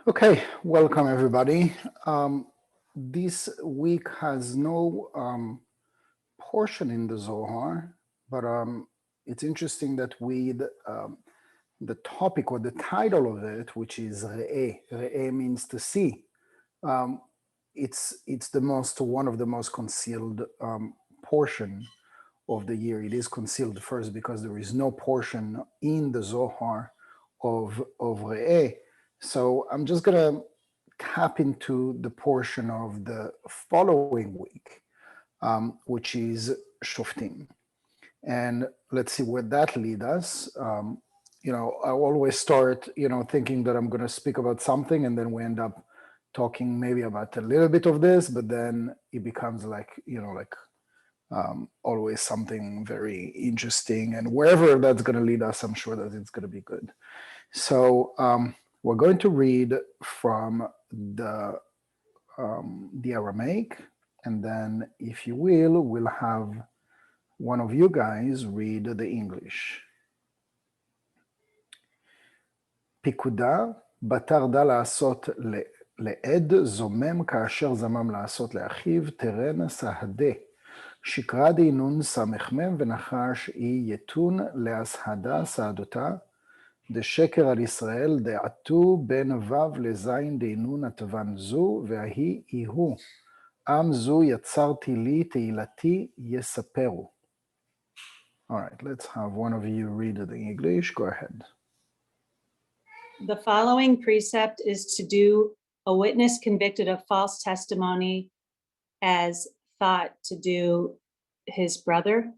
Okay, welcome everybody. This week has no portion in the Zohar, but it's interesting that with the topic or the title of it, which is Re'eh, Re'eh means to see. Um, it's the most one of the most concealed portion of the year. It is concealed first because there is no portion in the Zohar of Re'eh. So I'm just gonna tap into the portion of the following week, which is Shoftim. And let's see where that leads us. I always start, thinking that I'm going to speak about something, and then we end up talking maybe about a little bit of this, but then it becomes always something very interesting. And wherever that's going to lead us, I'm sure that it's going to be good. So we're going to read from the Aramaic, and then, if you will, we'll have one of you guys read the English. פיקודה בתרדה לעשות לעד זומם כאשר זמם לעשות לאחיו תרן סהדה. שקרא דינון סמ"ם ונחש אי יתון להסהדה סעדותה. דשקר על ישראל דעתו בין ו' לזין דינון עטבן זו וההיא אי הוא. עם זו יצרתי לי תהילתי יספרו. All right, let's have one of you read the English. Go ahead. The following precept is to do a witness convicted of false testimony as thought to do his brother,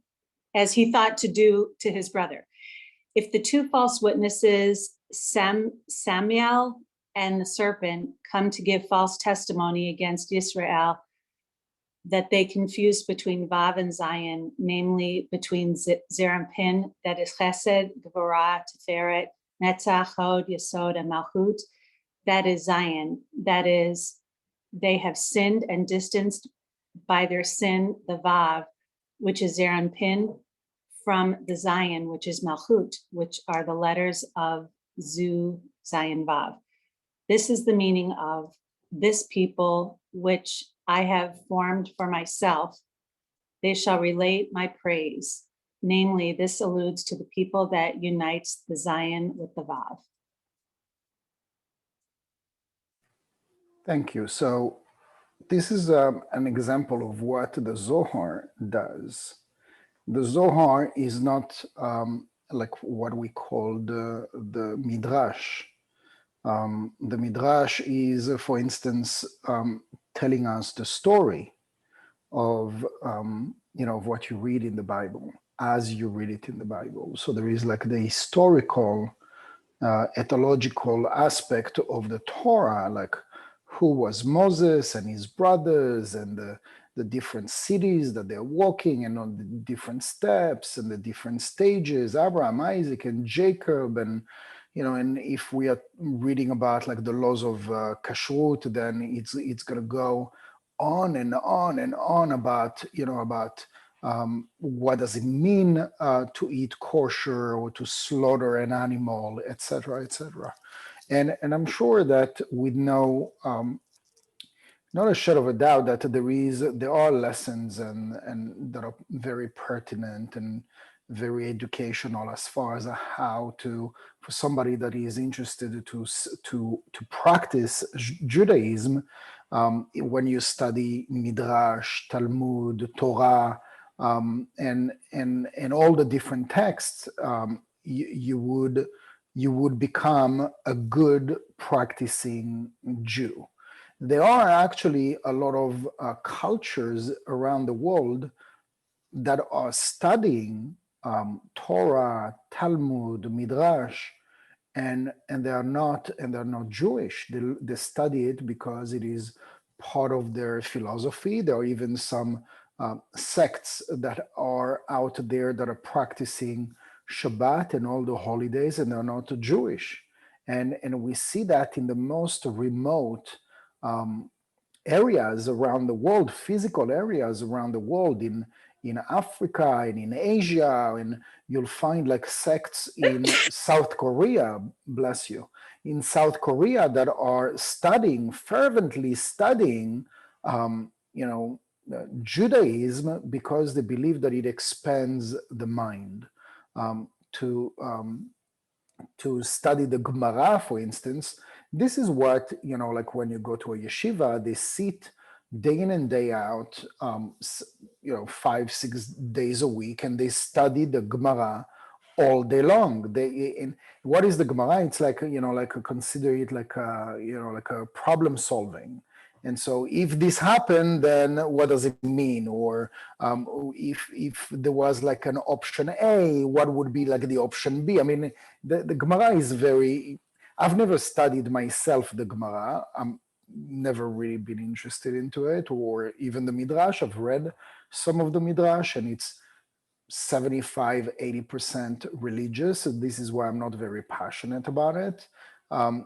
as he thought to do to his brother. If the two false witnesses, Samuel and the serpent, come to give false testimony against Israel, that they confused between Vav and Zion, namely between Zerampin, that is Chesed, Gvorah, Tiferet, Netzach, Hod, Yesod, and Malchut, that is Zion, that is, they have sinned and distanced by their sin the Vav, which is Zerampin, from the Zion, which is Malchut, which are the letters of Zu, Zion, Vav. This is the meaning of this people, which I have formed for myself. They shall relate my praise. Namely, this alludes to the people that unites the Zion with the Vav. Thank you. So this is an example of what the Zohar does. The Zohar is not like what we call the Midrash. The Midrash is, for instance, telling us the story of of what you read in the Bible as you read it in the Bible. So there is like the historical, ethological aspect of the Torah, like who was Moses and his brothers and the different cities that they're walking and on the different steps and the different stages, Abraham, Isaac, and Jacob, and and if we are reading about like the laws of kashrut, then it's going to go on and on and on about what does it mean to eat kosher or to slaughter an animal, etc., etc. And I'm sure that with not a shadow of a doubt that there are lessons and that are very pertinent and very educational as far as how to, for somebody that is interested to practice Judaism, when you study Midrash, Talmud, Torah, and all the different texts, you would become a good practicing Jew. There are actually a lot of cultures around the world that are studying Torah, Talmud, Midrash, and they're not Jewish. They study it because it is part of their philosophy. There are even some sects that are out there that are practicing Shabbat and all the holidays, and they're not Jewish. And we see that in the most remote areas around the world, physical areas around the world, in in Africa and in Asia, and you'll find like sects in South Korea, bless you, in South Korea that are studying, fervently studying, Judaism because they believe that it expands the mind. Um, to to study the Gemara, for instance, this is what, like when you go to a yeshiva, they sit day in and day out, 5, 6 days a week, and they study the Gemara all day long. What is the Gemara? It's like, consider it like like a problem solving. And so if this happened, then what does it mean? Or if there was like an option A, what would be like the option B? I mean, the Gemara is very, I've never studied myself the Gemara. I'm never really been interested into it, or even the Midrash. I've read some of the Midrash, and it's 75-80% religious. So this is why I'm not very passionate about it.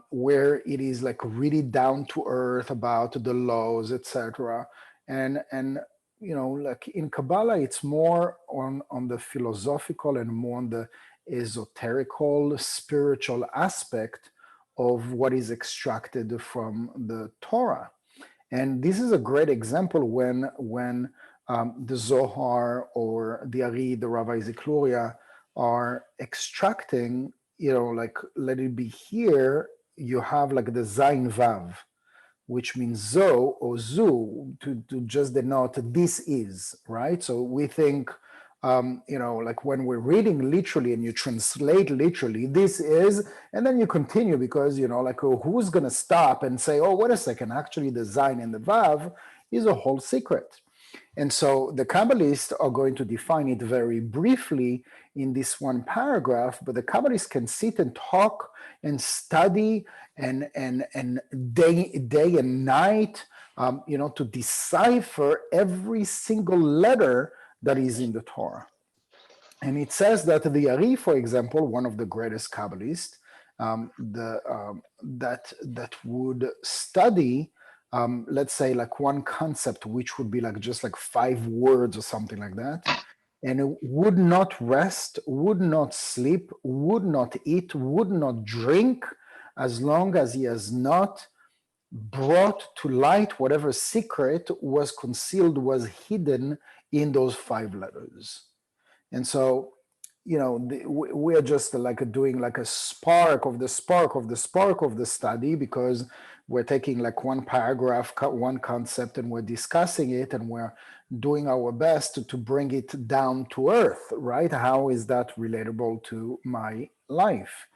Where it is like really down to earth about the laws, etc. And like in Kabbalah, it's more on the philosophical and more on the esoterical, spiritual aspect of what is extracted from the Torah. And this is a great example when the Zohar or the Ari, the Rav Isaac Luria, are extracting, like let it be here, you have like the Zayin Vav, which means Zo or Zu, to just denote this is, right? So we think, like when we're reading literally and you translate literally, this is, and then you continue because, like who's going to stop and say, oh, wait a second, actually the Zayin and the Vav is a whole secret. And so the Kabbalists are going to define it very briefly in this one paragraph, but the Kabbalists can sit and talk and study and day and night, to decipher every single letter that is in the Torah. And it says that the Ari, for example, one of the greatest Kabbalists, that would study, let's say like one concept, which would be like just like 5 words or something like that, and it would not rest, would not sleep, would not eat, would not drink, as long as he has not brought to light whatever secret was concealed, was hidden in those 5 letters. And so, we're just like doing like a spark of the study, because we're taking like one paragraph, one concept, and we're discussing it, and we're doing our best to bring it down to earth, right? How is that relatable to my life?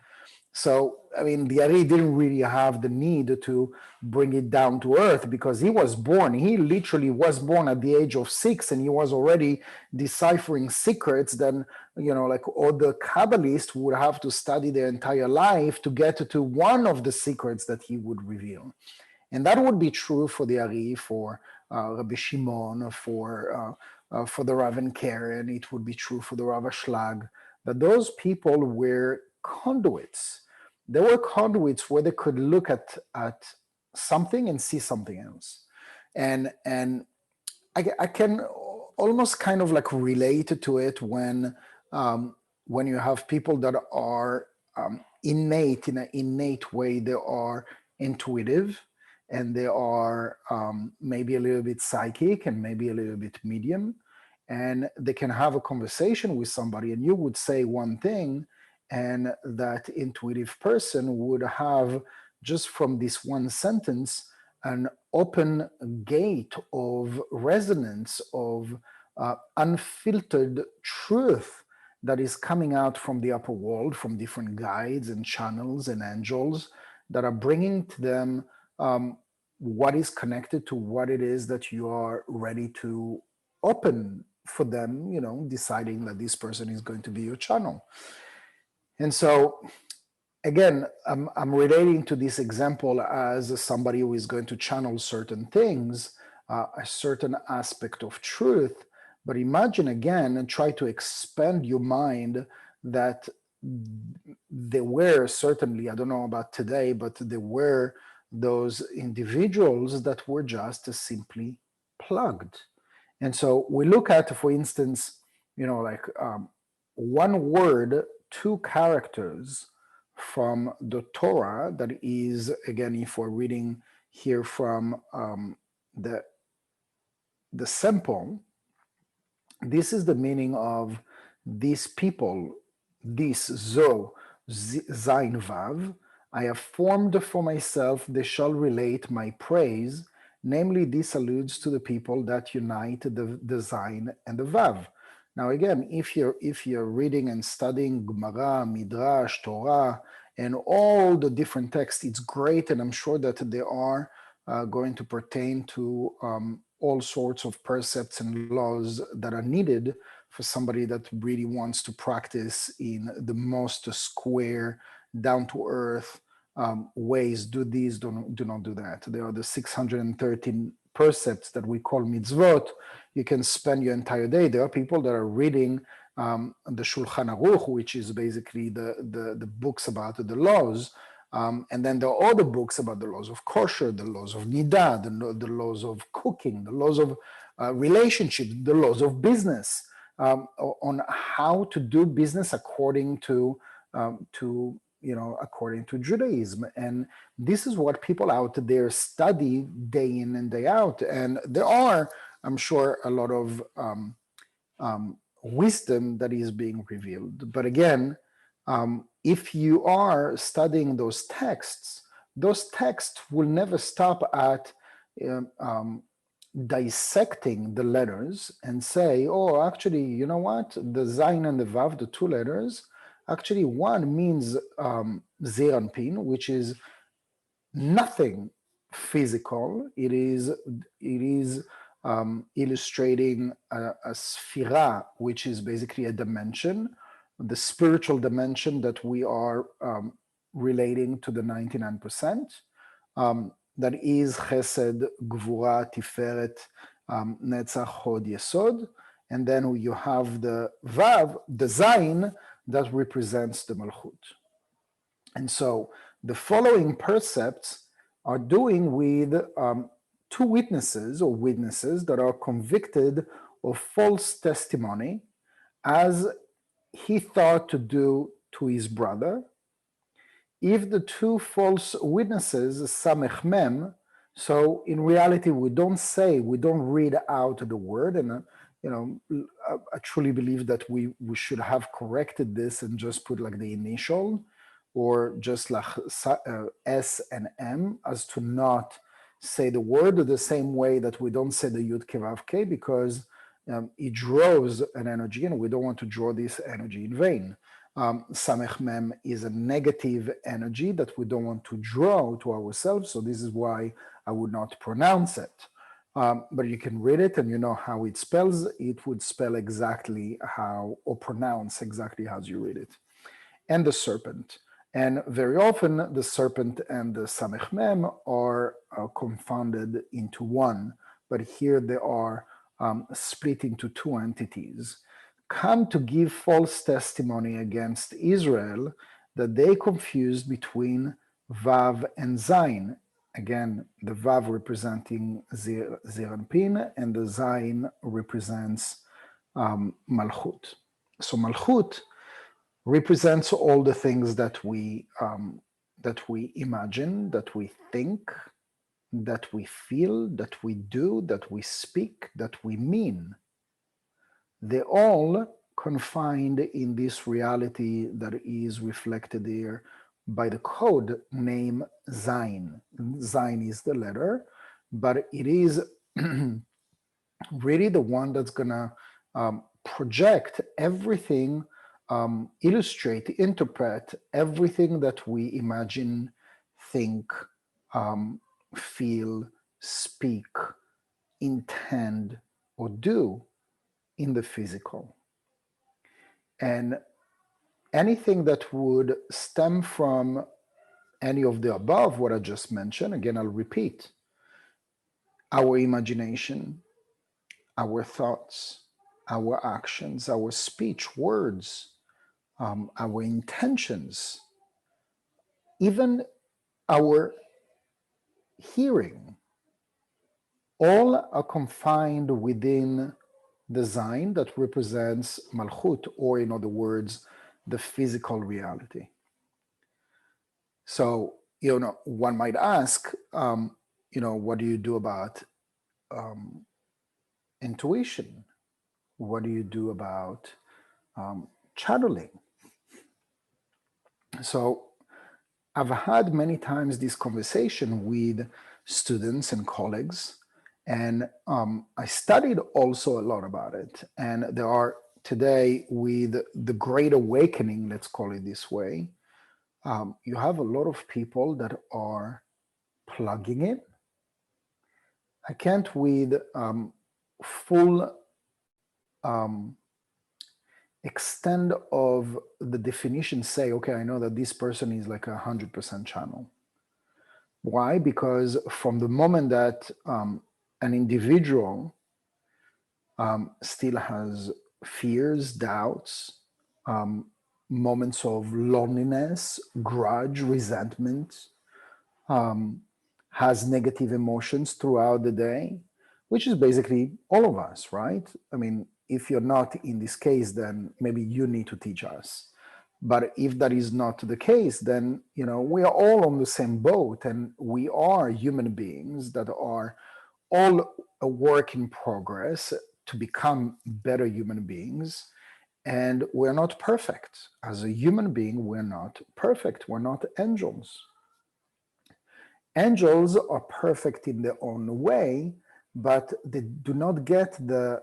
So, I mean, the Ari didn't really have the need to bring it down to earth, because he literally was born at the age of 6, and he was already deciphering secrets. Then, like all the Kabbalists would have to study their entire life to get to one of the secrets that he would reveal. And that would be true for the Ari, for Rabbi Shimon, for the Rav and Karen. It would be true for the Rav Ashlag, that those people were conduits. There were conduits where they could look at something and see something else. And I can almost kind of like relate to it when you have people that are in an innate way, they are intuitive, and they are maybe a little bit psychic and maybe a little bit medium, and they can have a conversation with somebody, and you would say one thing, and that intuitive person would have, just from this one sentence, an open gate of resonance, of unfiltered truth that is coming out from the upper world, from different guides and channels and angels that are bringing to them what is connected to what it is that you are ready to open for them, deciding that this person is going to be your channel. And so, again, I'm relating to this example as somebody who is going to channel certain things, a certain aspect of truth. But imagine again and try to expand your mind that there were certainly, I don't know about today, but there were those individuals that were just simply plugged. And so we look at, for instance, like one word, two characters from the Torah that is, again, if we're reading here from the sample, this is the meaning of these people, this zo, zain vav. I have formed for myself, they shall relate my praise. Namely, this alludes to the people that unite the zain and the vav. Now, again, if you're reading and studying Gemara, Midrash, Torah, and all the different texts, it's great, and I'm sure that they are going to pertain to all sorts of precepts and laws that are needed for somebody that really wants to practice in the most square, down to earth ways. Do these, do not do that. There are the 613 precepts that we call mitzvot. You can spend your entire day. There are people that are reading the Shulchan Aruch, which is basically the books about the laws. And then there are other books about the laws of kosher, the laws of nidah, the laws of cooking, the laws of relationships, the laws of business, on how to do business according to according to Judaism. And this is what people out there study day in and day out. And there are, I'm sure, a lot of wisdom that is being revealed. But again, if you are studying those texts will never stop at dissecting the letters and say, oh, actually, you know what? The Zayin and the Vav, the two letters, actually one means Zeir Anpin, which is nothing physical. It is illustrating a sphira, which is basically a dimension, the spiritual dimension that we are relating to the 99%. That is Chesed, Gvura, Tiferet, Netzach, Hod, Yesod. And then you have the Vav, the Zayin, that represents the Malchut. And so the following percepts are doing with two witnesses or witnesses that are convicted of false testimony, as he thought to do to his brother. If the two false witnesses, samech mem, so in reality, we don't read out the word. And, I truly believe that we should have corrected this and just put like the initial, or just like S and M, as to not say the word the same way that we don't say the Yud Ke Vav Ke, because it draws an energy, and we don't want to draw this energy in vain. Samech Mem is a negative energy that we don't want to draw to ourselves, so this is why I would not pronounce it. But you can read it and you know how it spells. It would spell exactly how, or pronounce exactly as you read it. And the serpent. And very often the serpent and the Samech Mem are confounded into one, but here they are split into two entities. Come to give false testimony against Israel, that they confused between Vav and Zayin. Again, the Vav representing Zeir Anpin, and the Zayin represents Malchut. So Malchut represents all the things that we imagine, that we think, that we feel, that we do, that we speak, that we mean. They're all confined in this reality that is reflected here by the code name Zayin. Zayin is the letter, but it is really the one that's gonna project everything, illustrate, interpret everything that we imagine, think, feel, speak, intend, or do in the physical. And anything that would stem from any of the above, what I just mentioned, again, I'll repeat, our imagination, our thoughts, our actions, our speech, words, our intentions, even our hearing, all are confined within the Zayin that represents Malchut, or in other words, the physical reality. So, one might ask, what do you do about um, intuition? What do you do about channeling? So, I've had many times this conversation with students and colleagues, and I studied also a lot about it. And there are today, with the Great Awakening, let's call it this way, you have a lot of people that are plugging it. I can't, with full um, extent of the definition, say, okay, I know that this person is like 100% channel. Why? Because from the moment that an individual still has fears, doubts, um, moments of loneliness, grudge, resentment, um, has negative emotions throughout the day, which is basically all of us, right? I mean, if you're not in this case, then maybe you need to teach us. But if that is not the case, then we are all on the same boat, and we are human beings that are all a work in progress to become better human beings. And we're not perfect. As a human being, we're not perfect. We're not angels. Angels are perfect in their own way, but they do not get the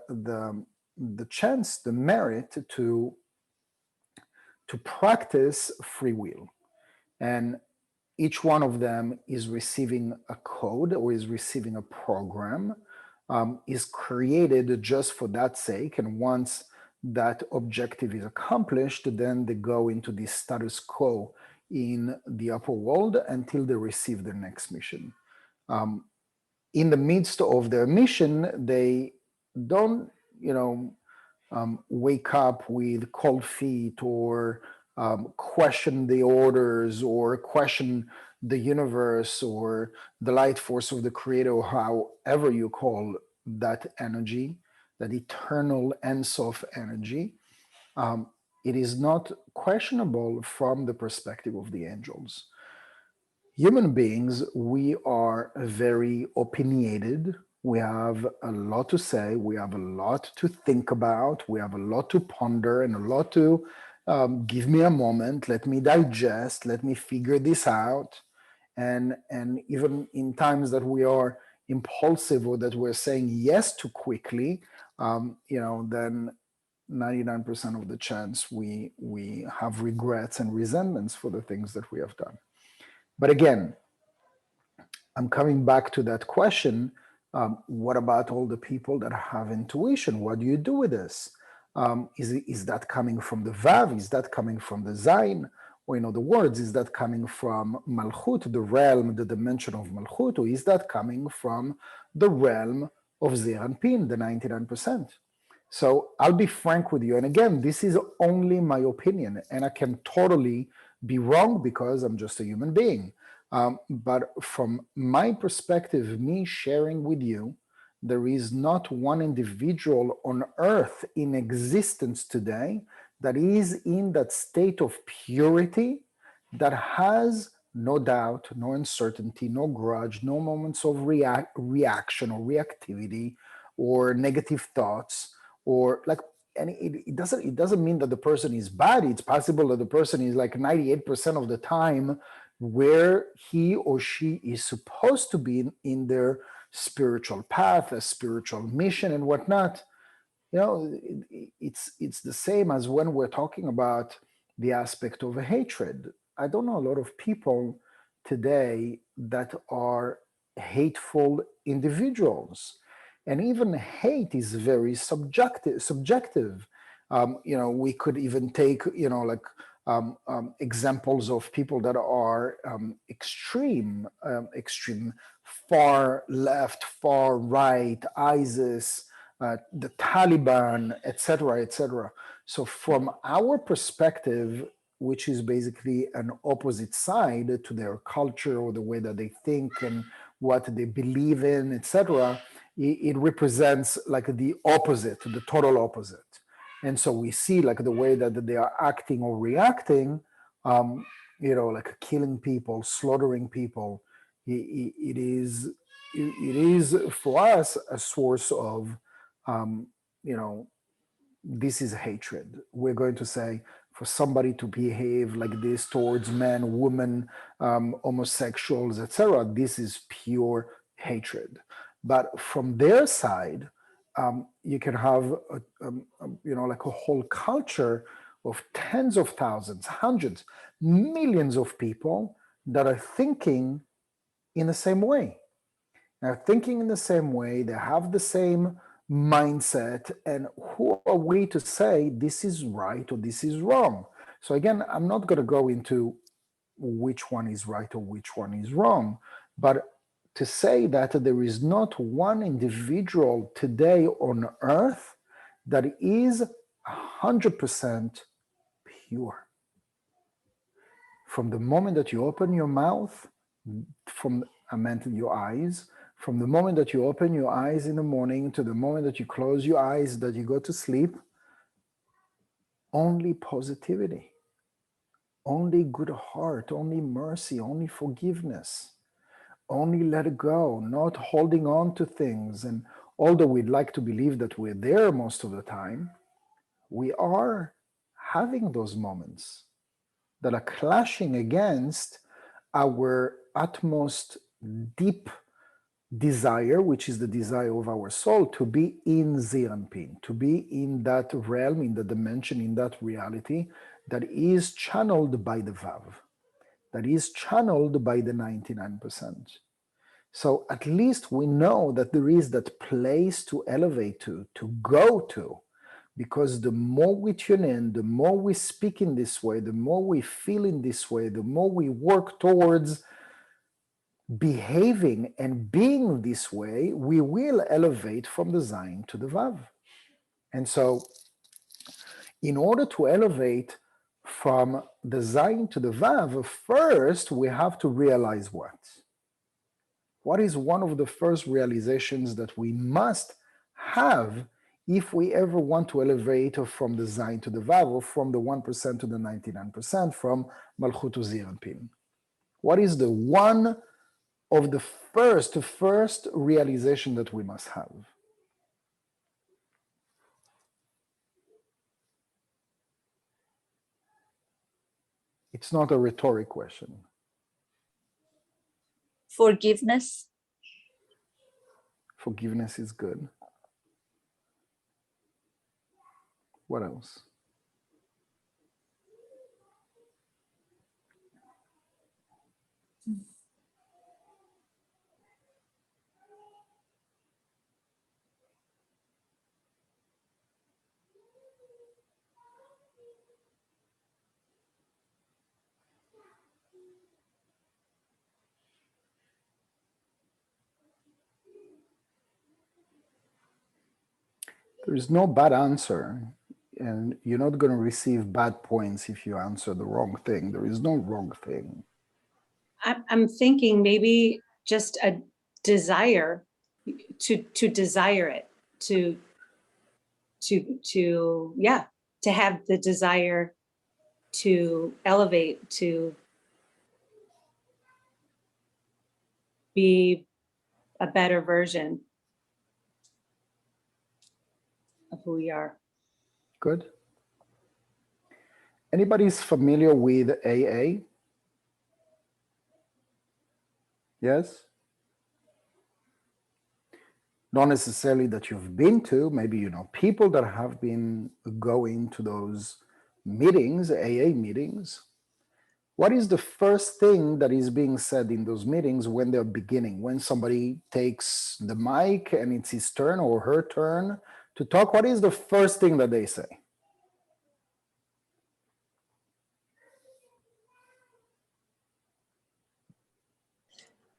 chance, the merit to practice free will. And each one of them is receiving a code or is receiving a program, is created just for that sake. And once that objective is accomplished, then they go into the status quo in the upper world until they receive their next mission. Um, in the midst of their mission, they don't, wake up with cold feet, or question the orders, or question the universe, or the light force of the creator, or however you call that energy, that eternal Ensof energy. Um, it is not questionable from the perspective of the angels. Human beings, we are very opinionated. We have a lot to say. We have a lot to think about. We have a lot to ponder, and a lot to give me a moment. Let me digest. Let me figure this out. And even in times that we are impulsive, or that we're saying yes too quickly, then 99% of the chance we have regrets and resentments for the things that we have done. But again, I'm coming back to that question. What about all the people that have intuition? What do you do with this? Is that coming from the Vav? Is that coming from the Zayin? Or in other words, is that coming from Malchut, the realm, the dimension of Malchut? Or is that coming from the realm of Zeir Anpin, the 99%? So I'll be frank with you. And again, this is only my opinion, and I can totally be wrong because I'm just a human being. But from my perspective, me sharing with you, there is not one individual on earth in existence today that is in that state of purity, that has no doubt, no uncertainty, no grudge, no moments of reaction or reactivity or negative thoughts, or like, and it doesn't mean that the person is bad. It's possible that the person is like 98% of the time where he or she is supposed to be in their spiritual path, a spiritual mission and whatnot. It's the same as when we're talking about the aspect of a hatred. I don't know a lot of people today that are hateful individuals, and even hate is very subjective. We could even take like examples of people that are extreme, far left, far right, ISIS, the Taliban, etc., etc. So from our perspective, which is basically an opposite side to their culture or the way that they think and what they believe in, etc., it represents like the opposite, the total opposite. And so we see like the way that they are acting or reacting, like killing people, slaughtering people. It is for us a source of, um, you know, this is hatred. We're going to say for somebody to behave like this towards men, women, homosexuals, etc., this is pure hatred. But from their side, you can have like a whole culture of tens of thousands, hundreds, millions of people that are thinking in the same way. They're thinking in the same way, they have the same mindset, and who are we to say this is right or this is wrong? So again, I'm not going to go into which one is right or which one is wrong, but to say that there is not one individual today on earth that is 100% pure. From the moment that you open your mouth, I meant your eyes, from the moment that you open your eyes in the morning to the moment that you close your eyes, that you go to sleep, only positivity, only good heart, only mercy, only forgiveness, only let go, not holding on to things. And although we'd like to believe that we're there most of the time, we are having those moments that are clashing against our utmost deep desire, which is the desire of our soul, to be in Ziranpin, to be in that realm, in the dimension, in that reality that is channeled by the Vav, that is channeled by the 99%. So at least we know that there is that place to elevate to go to, because the more we tune in, the more we speak in this way, the more we feel in this way, the more we work towards behaving and being this way, we will elevate from the Zayin to the Vav. And so, in order to elevate from the Zayin to the Vav, first we have to realize what? What is one of the first realizations that we must have if we ever want to elevate from the Zayin to the Vav, or from the 1% to the 99%, from Malchut to Ziranpin? What is the one of the first realization that we must have? It's not a rhetoric question. Forgiveness. Forgiveness is good. What else? There is no bad answer, and you're not going to receive bad points if you answer the wrong thing. There is no wrong thing. I'm thinking maybe just a desire to desire it, to have the desire to elevate, to be a better version of who we are. Good. Anybody's familiar with AA? Yes? Not necessarily that you've been to, maybe you know people that have been going to those meetings, AA meetings. What is the first thing that is being said in those meetings when they're beginning? When somebody takes the mic and it's his turn or her turn to talk, what is the first thing that they say?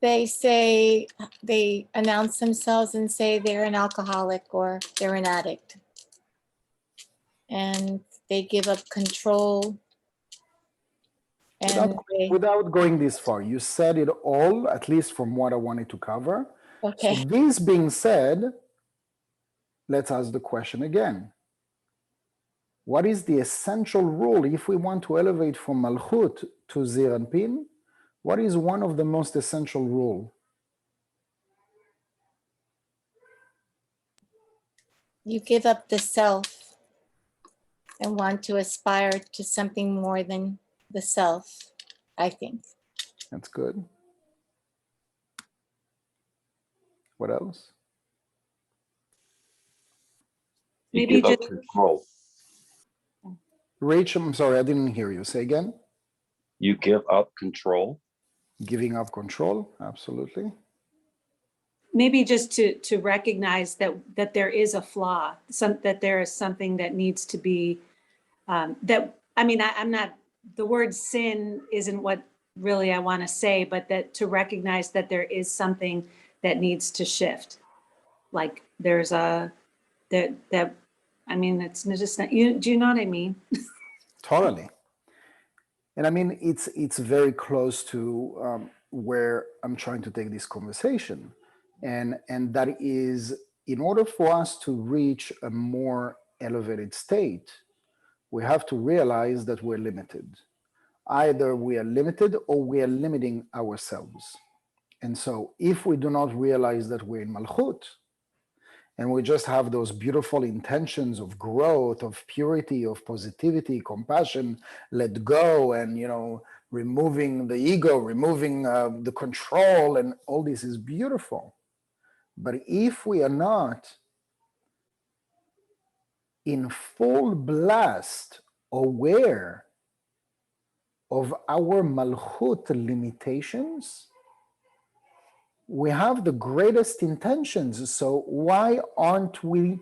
They announce themselves and say they're an alcoholic or they're an addict. And they give up control. And Without going this far, you said it all, at least from what I wanted to cover. Okay. So this being said, let's ask the question again. What is the essential rule if we want to elevate from Malchut to Zir Anpin? What is one of the most essential rule? You give up the self and want to aspire to something more than the self, I think. That's good. What else? You Maybe give up just, control. Rachel, I'm sorry, I didn't hear you. Say again. You give up control. Giving up control, absolutely. maybe just to recognize that there is a flaw, that there is something that needs to be, I'm not, the word sin isn't what really I want to say, but that to recognize that there is something that needs to shift. Like there's it's just not, do you know what I mean? Totally. And I mean, it's very close to where I'm trying to take this conversation. And that is, in order for us to reach a more elevated state, we have to realize that we're limited. Either we are limited or we are limiting ourselves. And so if we do not realize that we're in Malchut, and we just have those beautiful intentions of growth, of purity, of positivity, compassion, let go, and removing the ego, removing the control, and all this is beautiful. But if we are not in full blast aware of our Malchut limitations, we have the greatest intentions. So why aren't we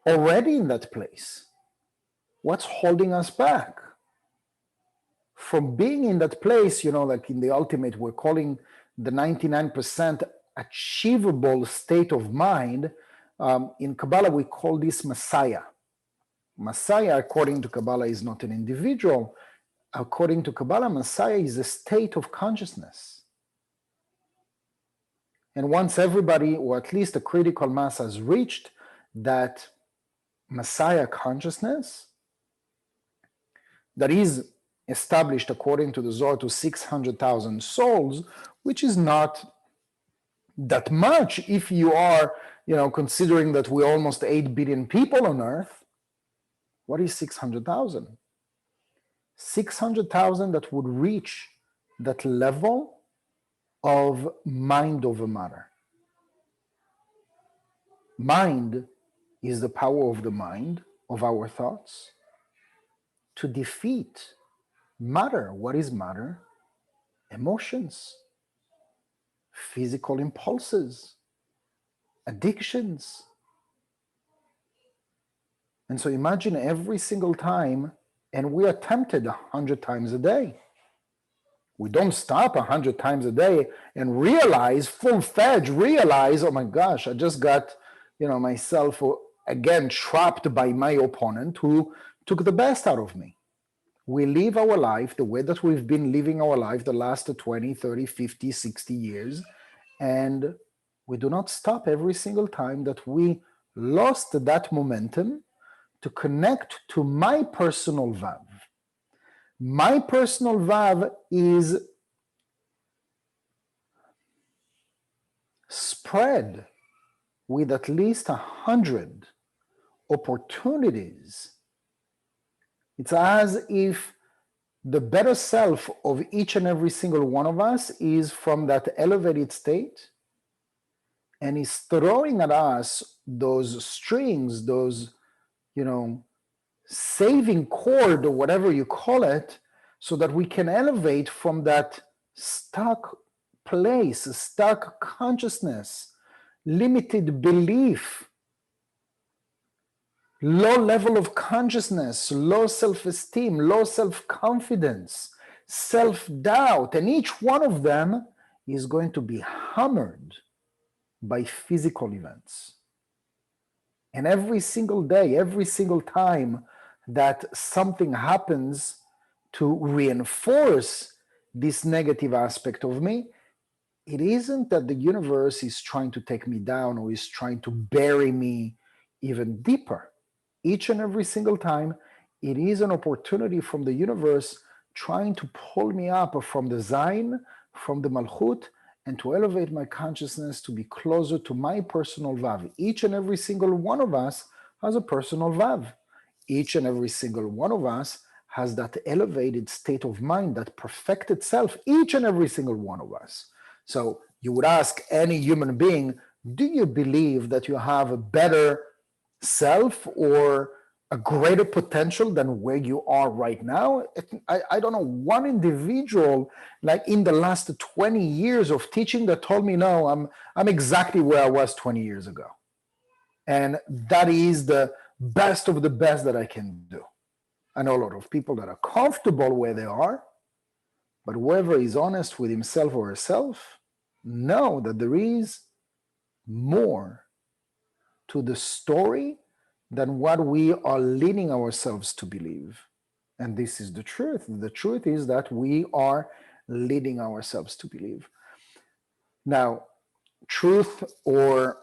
already in that place? What's holding us back from being in that place? Like in the ultimate, we're calling the 99% achievable state of mind. In Kabbalah, we call this Messiah. Messiah, according to Kabbalah, is not an individual. According to Kabbalah, Messiah is a state of consciousness. And once everybody, or at least a critical mass, has reached that Messiah consciousness, that is established according to the Zohar to 600,000 souls, which is not that much if you are, considering that we're almost 8 billion people on Earth. What is 600,000? 600,000 that would reach that level of mind over matter. Mind is the power of the mind, of our thoughts, to defeat matter. What is matter? Emotions, physical impulses, addictions. And so imagine every single time, and we are tempted 100 times a day. We don't stop 100 times a day and realize, full-fledged realize, oh my gosh, I just got, myself again trapped by my opponent who took the best out of me. We live our life the way that we've been living our life the last 20, 30, 50, 60 years, and we do not stop every single time that we lost that momentum to connect to my personal Vav. My personal Vav is spread with at least 100 opportunities. It's as if the better self of each and every single one of us is from that elevated state and is throwing at us those strings, those, saving cord or whatever you call it, so that we can elevate from that stuck place, stuck consciousness, limited belief, low level of consciousness, low self-esteem, low self-confidence, self-doubt, and each one of them is going to be hammered by physical events. And every single day, every single time that something happens to reinforce this negative aspect of me, it isn't that the universe is trying to take me down or is trying to bury me even deeper. Each and every single time, it is an opportunity from the universe trying to pull me up from the Zayin, from the Malchut, and to elevate my consciousness to be closer to my personal Vav. Each and every single one of us has a personal Vav. Each and every single one of us has that elevated state of mind, that perfected self, each and every single one of us. So you would ask any human being, do you believe that you have a better self or a greater potential than where you are right now? I don't know one individual like in the last 20 years of teaching that told me, no, I'm exactly where I was 20 years ago. And that is the best of the best that I can do. I know a lot of people that are comfortable where they are, but whoever is honest with himself or herself know that there is more to the story than what we are leading ourselves to believe. And this is the truth. The truth is that we are leading ourselves to believe. Now, truth or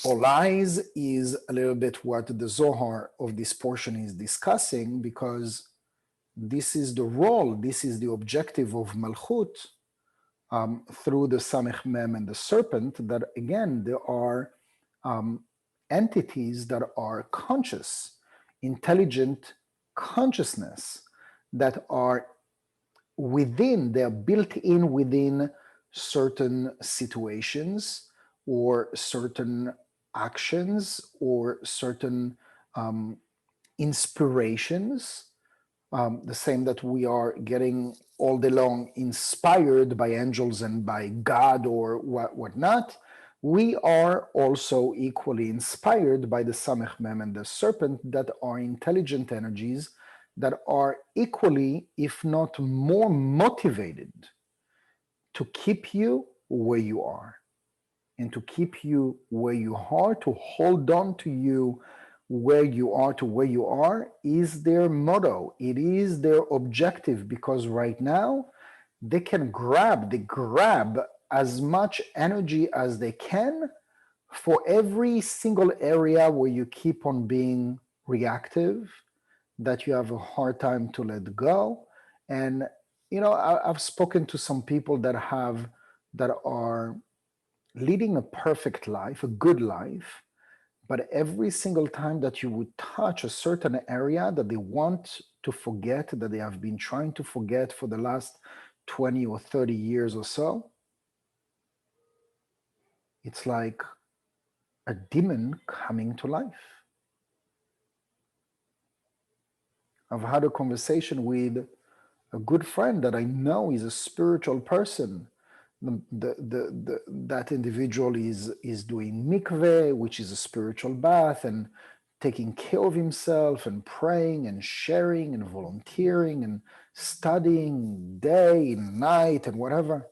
lies is a little bit what the Zohar of this portion is discussing, because this is the role, this is the objective of Malchut through the Samech Mem and the serpent, that again, there are entities that are conscious, intelligent consciousness that are within, they're built in within certain situations or certain actions or certain inspirations, the same that we are getting all day long inspired by angels and by God or whatnot. We are also equally inspired by the Samech Mem and the serpent, that are intelligent energies that are equally, if not more, motivated to keep you where you are, and to keep you where you are, to hold on to you where you are, to where you are, is their motto. It is their objective, because right now they grab as much energy as they can for every single area where you keep on being reactive, that you have a hard time to let go. And I've spoken to some people that are leading a perfect life, a good life, but every single time that you would touch a certain area that they want to forget, that they have been trying to forget for the last 20 or 30 years or so, it's like a demon coming to life. I've had a conversation with a good friend that I know is a spiritual person. That individual is doing mikveh, which is a spiritual bath, and taking care of himself and praying and sharing and volunteering and studying day and night and whatever.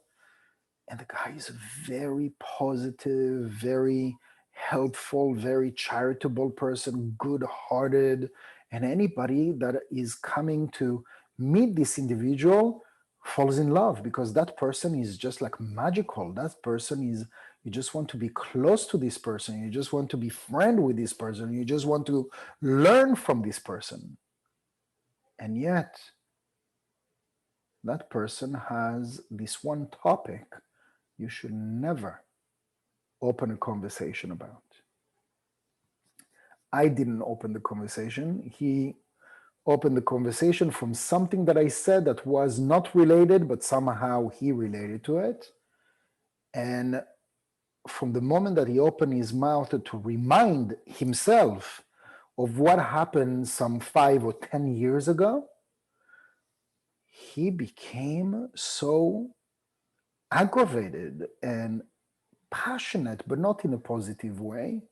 And the guy is a very positive, very helpful, very charitable person, good-hearted. And anybody that is coming to meet this individual falls in love, because that person is just like magical. That person is, you just want to be close to this person. You just want to be friend with this person. You just want to learn from this person. And yet, that person has this one topic you should never open a conversation about. I didn't open the conversation. He opened the conversation from something that I said that was not related, but somehow he related to it. And from the moment that he opened his mouth to remind himself of what happened some 5 or 10 years ago, he became so aggravated and passionate, but not in a positive way,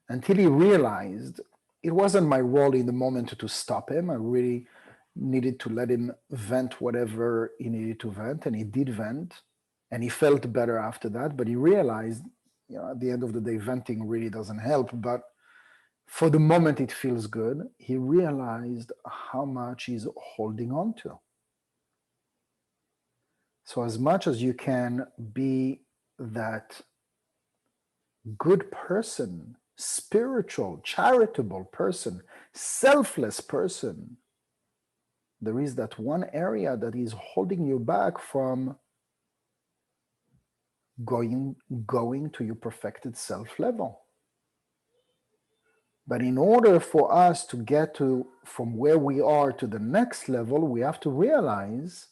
until he realized it wasn't my role in the moment to stop him. I really needed to let him vent whatever he needed to vent, and he did vent, and he felt better after that. But he realized, at the end of the day, venting really doesn't help, but for the moment it feels good. He realized how much he's holding on to. So as much as you can be that good person, spiritual, charitable person, selfless person, there is that one area that is holding you back from going to your perfected self level. But in order for us to get to from where we are to the next level, we have to realize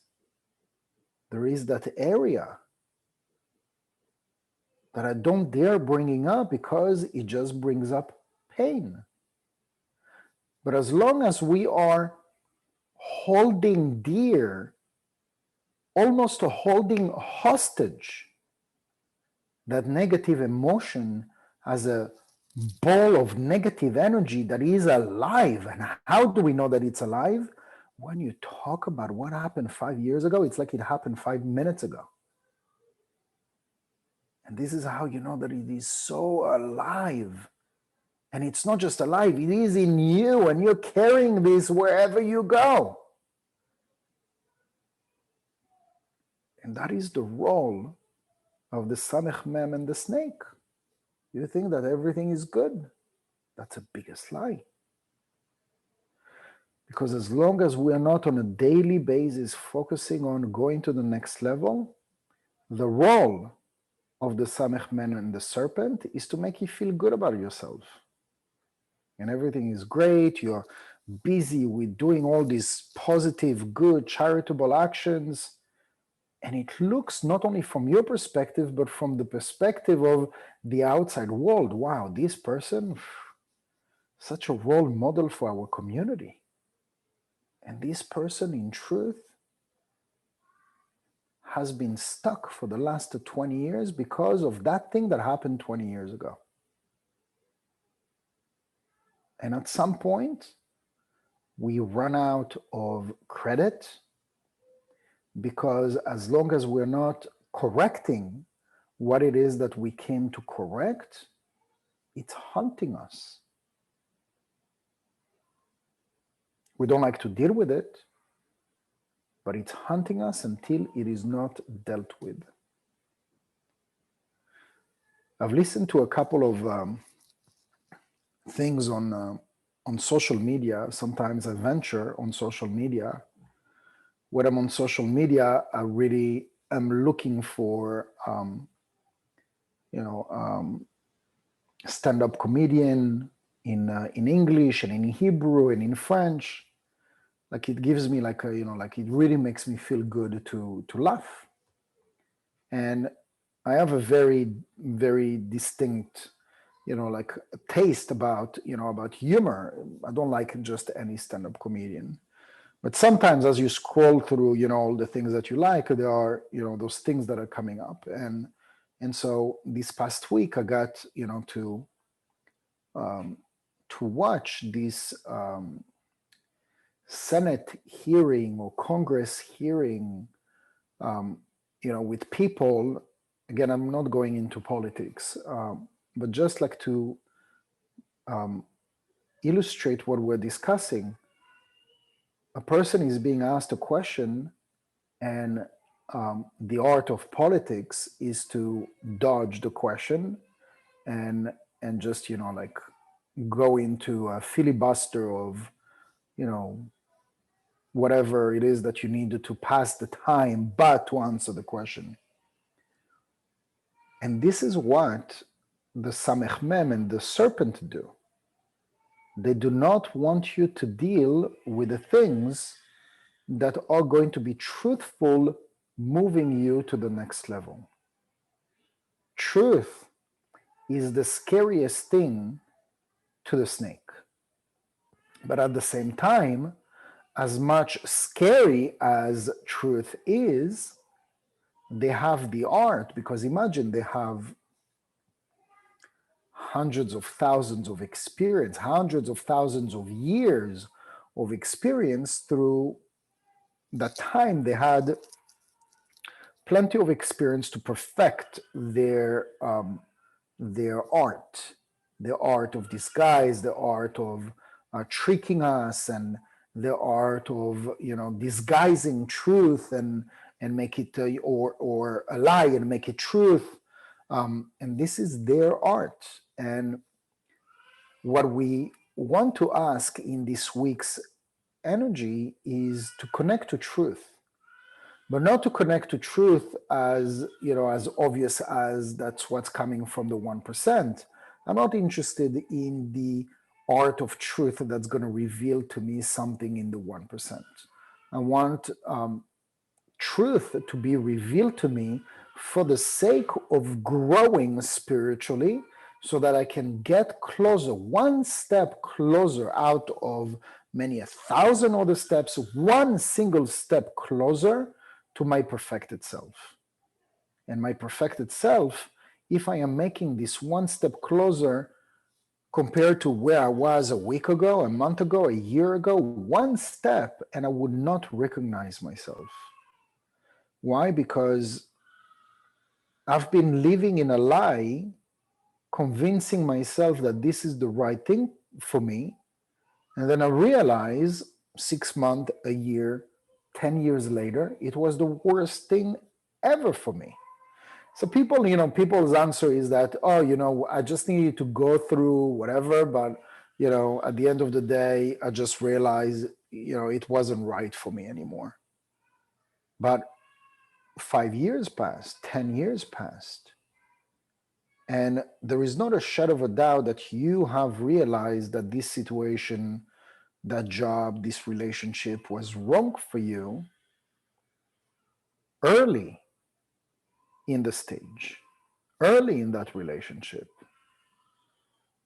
there is that area that I don't dare bringing up because it just brings up pain. But as long as we are holding dear, almost holding hostage, that negative emotion as a ball of negative energy that is alive. And how do we know that it's alive? When you talk about what happened 5 years ago, it's like it happened 5 minutes ago. And this is how you know that it is so alive. And it's not just alive, it is in you, and you're carrying this wherever you go. And that is the role of the Samech Mem and the snake. You think that everything is good. That's the biggest lie. Because as long as we are not on a daily basis focusing on going to the next level, the role of the Samech Man and the serpent is to make you feel good about yourself. And everything is great. You're busy with doing all these positive, good, charitable actions. And it looks not only from your perspective, but from the perspective of the outside world. Wow, this person, such a role model for our community. And this person, in truth, has been stuck for the last 20 years because of that thing that happened 20 years ago. And at some point, we run out of credit because as long as we're not correcting what it is that we came to correct, it's haunting us. We don't like to deal with it, but it's haunting us until it is not dealt with. I've listened to a couple of things on social media. Sometimes I venture on social media. When I'm on social media, I really am looking for, stand-up comedian in English and in Hebrew and in French. Like it gives me like it really makes me feel good to laugh. And I have a very, very distinct, taste about humor. I don't like just any stand-up comedian. But sometimes as you scroll through, all the things that you like, there are, those things that are coming up. And so this past week I got, to watch this Senate hearing or Congress hearing, with people. Again, I'm not going into politics, but just like to illustrate what we're discussing. A person is being asked a question, and the art of politics is to dodge the question and just go into a filibuster of whatever it is that you needed to pass the time, but to answer the question. And this is what the Samech Mem and the serpent do. They do not want you to deal with the things that are going to be truthful, moving you to the next level. Truth is the scariest thing to the snake. But at the same time, as much scary as truth is, they have the art, because imagine they have hundreds of thousands of experience, hundreds of thousands of years of experience. Through that time, they had plenty of experience to perfect their art, the art of disguise, the art of tricking us, and the art of disguising truth and and make it or a lie and make it truth. And this is their art. And what we want to ask in this week's energy is to connect to truth, but not to connect to truth as, as obvious as that's what's coming from the 1%. I'm not interested in the art of truth that's going to reveal to me something in the 1%. I want truth to be revealed to me for the sake of growing spiritually, so that I can get closer, one step closer out of many 1,000 other steps, one single step closer to my perfected self. And my perfected self, if I am making this one step closer compared to where I was a week ago, a month ago, a year ago, one step, and I would not recognize myself. Why? Because I've been living in a lie, convincing myself that this is the right thing for me. And then I realize 6 months, a year, 10 years later, it was the worst thing ever for me. So people's answer is that, oh, I just needed to go through whatever, but, at the end of the day, I just realized, it wasn't right for me anymore. But 5 years passed, 10 years passed. And there is not a shadow of a doubt that you have realized that this situation, that job, this relationship was wrong for you early in the stage, early in that relationship.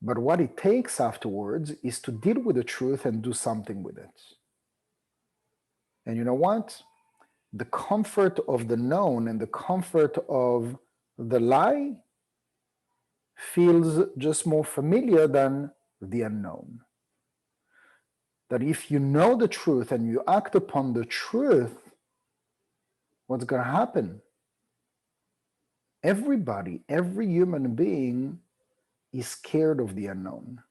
But what it takes afterwards is to deal with the truth and do something with it. And you know what? The comfort of the known and the comfort of the lie feels just more familiar than the unknown. That if you know the truth and you act upon the truth, what's going to happen? Everybody, every human being is scared of the unknown.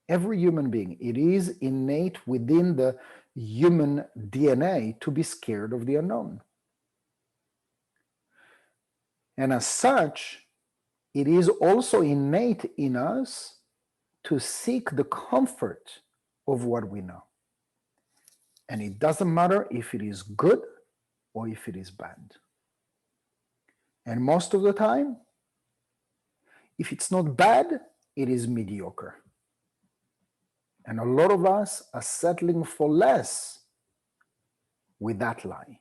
Every human being, it is innate within the human DNA to be scared of the unknown. And as such, it is also innate in us to seek the comfort of what we know. And it doesn't matter if it is good or if it is bad. And most of the time, if it's not bad, it is mediocre. And a lot of us are settling for less with that lie.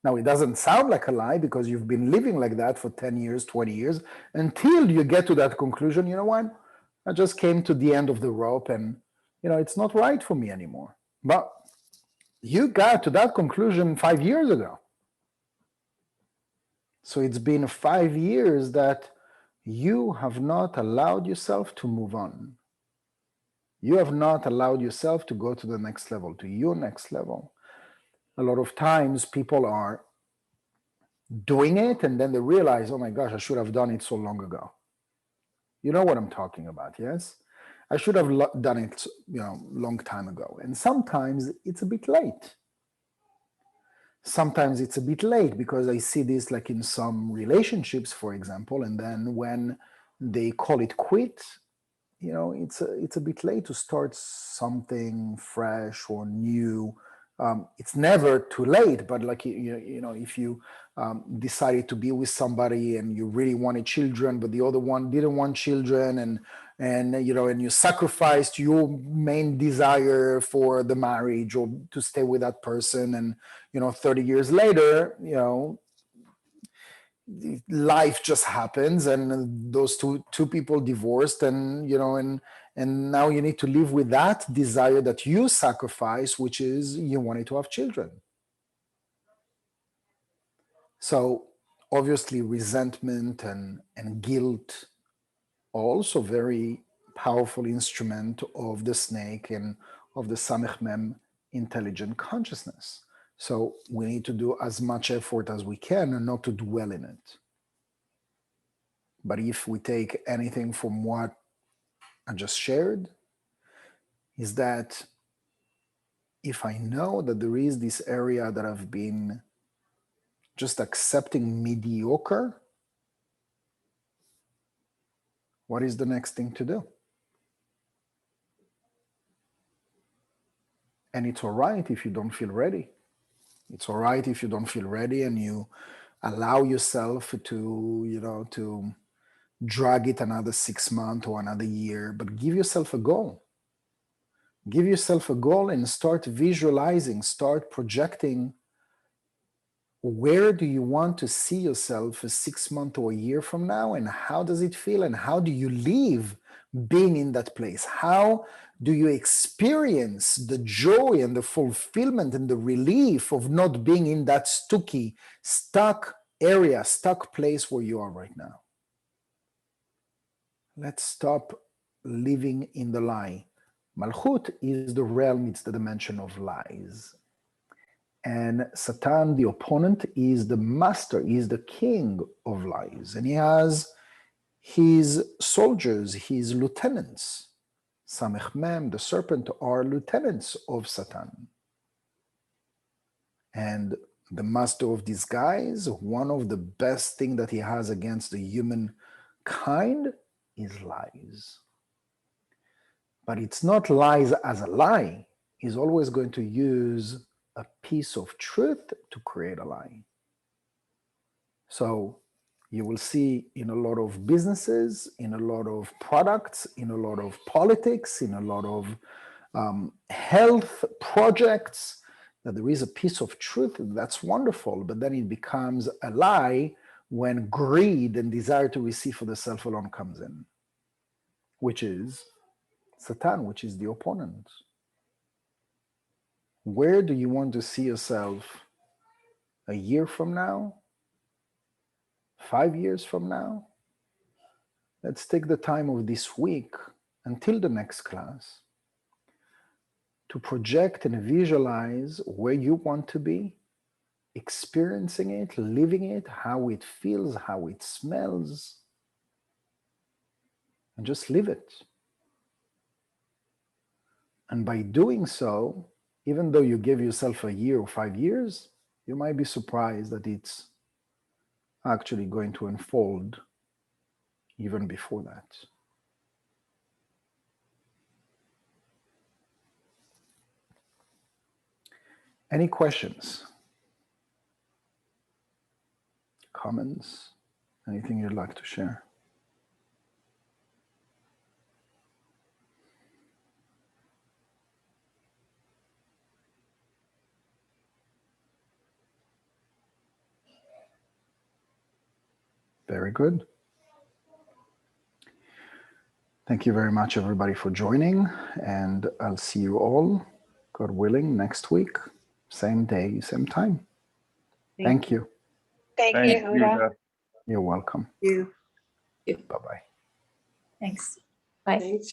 Now, it doesn't sound like a lie because you've been living like that for 10 years, 20 years, until you get to that conclusion, you know what? I just came to the end of the rope and, it's not right for me anymore. But you got to that conclusion 5 years ago. So it's been 5 years that you have not allowed yourself to move on. You have not allowed yourself to go to the next level, to your next level. A lot of times people are doing it and then they realize, oh my gosh, I should have done it so long ago. You know what I'm talking about, yes? I should have done it, long time ago. And sometimes it's a bit late. Sometimes it's a bit late because I see this like in some relationships, for example, and then when they call it quit, it's a bit late to start something fresh or new. It's never too late, but like, if you decided to be with somebody and you really wanted children, but the other one didn't want children, and you sacrificed your main desire for the marriage or to stay with that person, and 30 years later, life just happens and those two people divorced, and and now you need to live with that desire that you sacrifice, which is you wanted to have children. So obviously resentment and guilt are also very powerful instrument of the snake and of the Samech Mem intelligent consciousness. So we need to do as much effort as we can and not to dwell in it. But if we take anything from what I just shared, is that if I know that there is this area that I've been just accepting mediocre, what is the next thing to do? And it's all right if you don't feel ready. It's all right if you don't feel ready and you allow yourself to, to drag it another 6 months or another year, but give yourself a goal. Give yourself a goal and start visualizing, start projecting. Where do you want to see yourself 6 months or a year from now? And how does it feel? And how do you live being in that place? How do you experience the joy and the fulfillment and the relief of not being in that stuck area, stuck place where you are right now? Let's stop living in the lie. Malchut is the realm, it's the dimension of lies. And Satan, the opponent, is the master, is the king of lies. And he has his soldiers, his lieutenants. Samech Mem, the serpent, are lieutenants of Satan. And the master of disguise, one of the best things that he has against the humankind is lies. But it's not lies as a lie. He's always going to use a piece of truth to create a lie. So you will see in a lot of businesses, in a lot of products, in a lot of politics, in a lot of health projects, that there is a piece of truth. That's wonderful, but then it becomes a lie when greed and desire to receive for the self alone comes in, which is Satan, which is the opponent. Where do you want to see yourself a year from now? 5 years from now? Let's take the time of this week until the next class to project and visualize where you want to be, experiencing it, living it, how it feels, how it smells, and just live it. And by doing so, even though you give yourself a year or 5 years, you might be surprised that it's actually going to unfold even before that. Any questions? Comments? Anything you'd like to share? Very good. Thank you very much, everybody, for joining, and I'll see you all, God willing, next week, same day, same time. Thank you. Thank you, Thank you. Yehuda. You're welcome. You. Bye-bye. Thanks. Bye. Thanks.